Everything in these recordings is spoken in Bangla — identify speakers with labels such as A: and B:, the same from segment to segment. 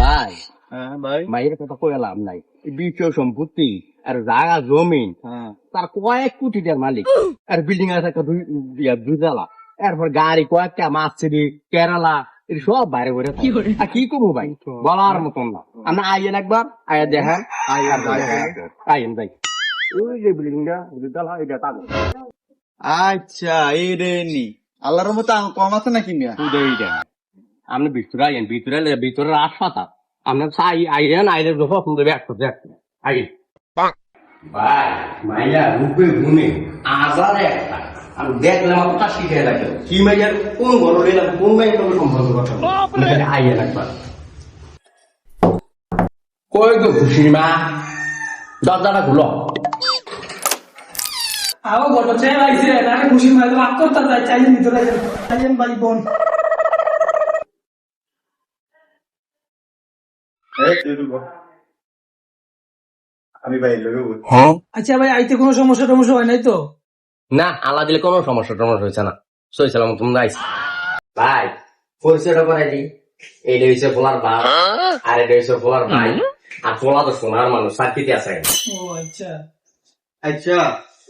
A: ভাই
B: হ্যাঁ ভাই।
A: মায়ের কথা কয়ে লাভ নাই, বিষয় সম্পত্তি আর জায়গা জমিন
B: হ্যাঁ
A: তার কয়েক কোটি টাকার মালিক, আর বিল্ডিং আছে একটা দুই তালা, এরপর গাড়ি কয়েকটা মাছছিড়ি কেরালা এর সব বাইরে করে থাকে। আর কি করবো ভাই, বলার মতন না। আমরা আইয়েন একবার আয়া দেখেন, আইয়েন ভাই। ওই যে বিল্ডিংটা দুইতলা এটা তাদের
B: আচ্ছা, এই রে নি আল্লাহর মতো কম আছে নাকি মিয়া?
A: এইটা আপনি ভিতরে আইয়েন, ভিতরে হাসপাতাল আপনার আইয়েন, আইলে পছন্দ ব্যাগ আইয়েন ভাই। মাইয়া রূপে গুণে আজাদ একটা, আমি দেখলাম আপনার শিখে লাগে কি মাইয়ার কোন ঘর এলাম কোন মাইয়ের সঙ্গে সম্পর্ক কথা আইয়েন একবার। কই তো খুশি মা, দরজাটা খুলো।
C: আও বড় চেয়ে আইছে তাকে খুশি মাই তো আক করতে চাই চাইছেন ভিতরে চাইছেন ভাই বোন।
B: আমি ভাই লোক
C: আচ্ছা ভাই আইতে কোনো সমস্যা টমস্যা হয় নাই তো?
A: না, আল্লাহ দিলে কোনো সমস্যা টমস্যা হয়েছে না, সই সালাম তুমি আইস ভাই। পরিচয়টা করে দিই, এইটা হচ্ছে ফোলার বাপ আর এটা হচ্ছে ফোলার ভাই। আর ফোলা তো সোনার মানুষ, সাথীতে আছে।
C: ও আচ্ছা
B: আচ্ছা,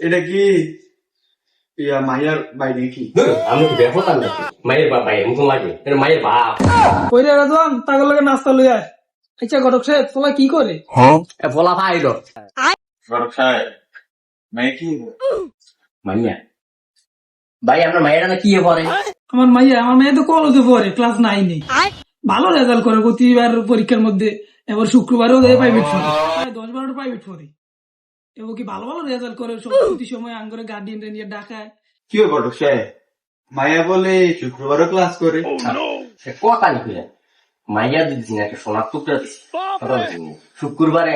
B: এটা কি ইয়া মাইয়ার ভাই নাকি?
A: আমি তো দেখো তার নাকি মায়ের বাপ, ভাইয়ের মতন লাগে, এটা মায়ের বাপ।
C: কইরে রাজন তাগর লগে নাস্তা লই আয়। আচ্ছা ঘটক সাহেব তোলা কি করে?
A: ফোলা ভাই র
B: গরক সাহেব মাই কি
A: মাইয়া ভাই, আপনার মায়েরা না কি পরে?
C: আমার মেয়ে তো কলেজে পড়ে ক্লাস 9 ভালো রেজাল্ট করে প্রতিবার পরীক্ষার মধ্যে। এবার শুক্রবারও দেয় প্রাইভেট পড়ে, 10-12টা প্রাইভেট পড়ে। এবার কি ভালো ভালো রেজাল্ট করে, প্রতি সময় আঙ্গরে গার্ডিয়ান নিয়ে ডাকায়।
B: কি গরক সাহেব? মাইয়া বলে শুক্রবারও ক্লাস করে।
A: সে কথা নাকি মাইয়া দিচ্ছি না, একটা সোনার টুকরা দিচ্ছি। শুক্রবারে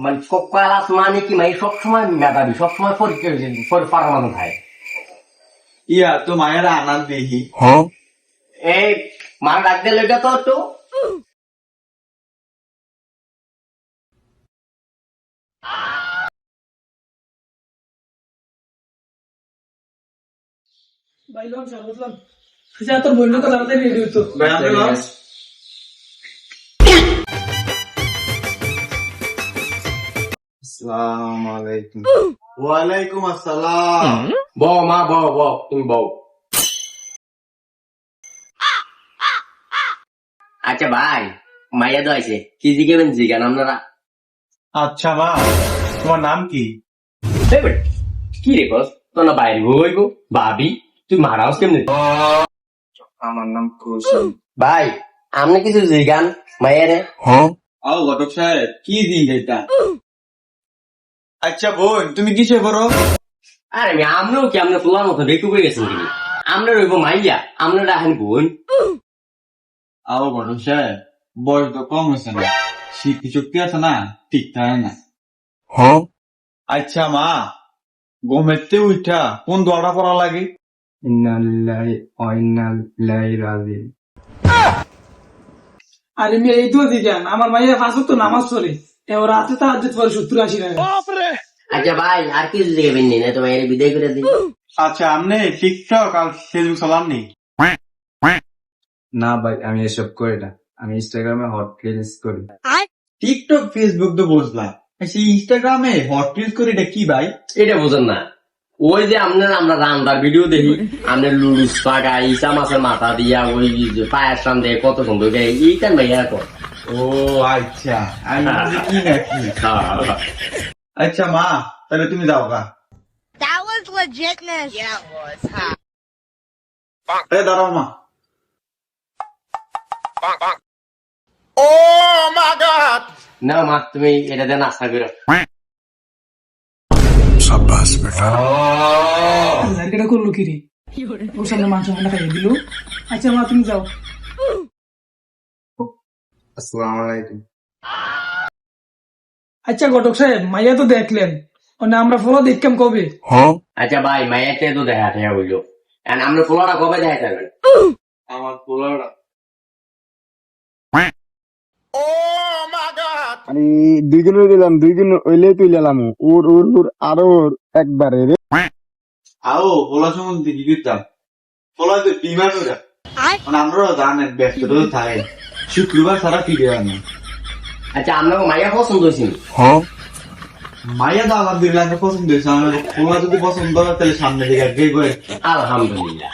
A: মানে ক্লাস মানে কি মাই সবসময় মেধাবী, সবসময় পরীক্ষা পারমানো ভাই।
B: ইয়া তো মায়ের আনার দেখি।
A: এই মা ডাক দিলে এটা তো একটু
C: ভাই লোন স্যার বুঝলাম। আচ্ছা তোর বললো তো তাড়াতাড়ি রেডি হতো।
B: আসসালামু আলাইকুম। ওয়ালাইকুম আসসালাম।
A: বউ মা, বউ তুমি বউ। আচ্ছা ভাই, মাইয়া তো আছে, কি জিজ্ঞেবেন জিজ্ঞান আপনারা।
B: আচ্ছা মা, তোমার নাম কি?
A: কি রে কস তোর না বাইরে বইব ভাবি, তুই মারাও কেমনি?
B: আমার নাম কুসুম।
A: ভাই আপনি কিছু জিজ্ঞান মাইয়ারে।
B: আও ঘটক সাহেব, কি দিন এটা? আচ্ছা বোন, তুমি কিসে করো?
A: আরে আমরাও কি আপনার তোলার মতো রেখে বই গেছেন কিনি, আমরা রইব মাইয়া, আমরা রাখেন বোন।
B: আও ঘটক সাহেব, বয়স তো কম হয়েছে না, স্মৃতি শক্তি আছে না, ঠিক থাকে না। আচ্ছা মা, ঘুমেতে উঠা কোন দোয়াটা পড়া লাগে?
C: আরে মেয়ে এই তো দিগান আমার মাইয়া ফাঁসক তো নামাজ পড়ে, এবার রাতে তার পরে 70-80 টাকা।
A: আচ্ছা ভাই আর কিছু জিজ্ঞাবেন নি না, তো মাইয়ারে বিদায় করে দিন।
B: আচ্ছা, আপনি টিকটক আর ফেসবুক চালান নি?
D: না ভাই আমি এসব করি না, আমি ইনস্টাগ্রামে হট রিলস করি।
B: টিকটক ফেসবুক তো বুঝলাম, সেই ইনস্টাগ্রামে হট রিলস করে এটা কি ভাই?
A: এটা বোঝেন না, ওই যে আমরা রান্নার ভিডিও দেখি, আপনার লুডুস পাকা ইসা মাছের মাথা দিয়া ওই পায়ের সামনে কত সুন্দর এইটার মাইয়া কর।
B: ও আচ্ছা, আমি বুঝি কি নাকি। আচ্ছা মা, তাহলে তুমি যাও গা।
E: That was legitness. Yeah, it was. Huh?
B: দাঁড়াও মা।
A: না মা, তুমি এটা দিয়ে নাস্তা করো।
C: এটা করলো কি রে, ওর সামনে মাংস খানা খাইয়ে দিল। আচ্ছা মা তুমি যাও।
D: আসসালামু আলাইকুম।
C: আচ্ছা ঘটক সাহেব মাইয়া তো দেখলেন, আমরা ফলো দেখলাম কবে?
A: আচ্ছা ভাই মাইয়াতে তো দেখা দেখা হইলো, আমরা পোলাটা কবে দেখা যাবেন?
B: আমার পোলাটা
F: আমি 2 দিন দিলাম, 2 দিন হইলে তুই লেলাম ওর ওর ওর আরো একবারে রে।
B: আও পোলা সম্বন্ধে কি করতাম? পোলা তো বিমান ওরা, মানে আমরা জানেন ব্যস্ত তো থাকে, শুক্রবার ছাড়া ফিরে আনি
A: আচ্ছা আপনাকে মাইয়া পছন্দ হয়েছিল
B: মাইয়া তো আলহামদুলিল্লাহ পছন্দ হয়েছে আমার তোমার যদি পছন্দ হয় তাহলে সামনে দিকে বিয়ে করে
A: আলহামদুলিল্লাহ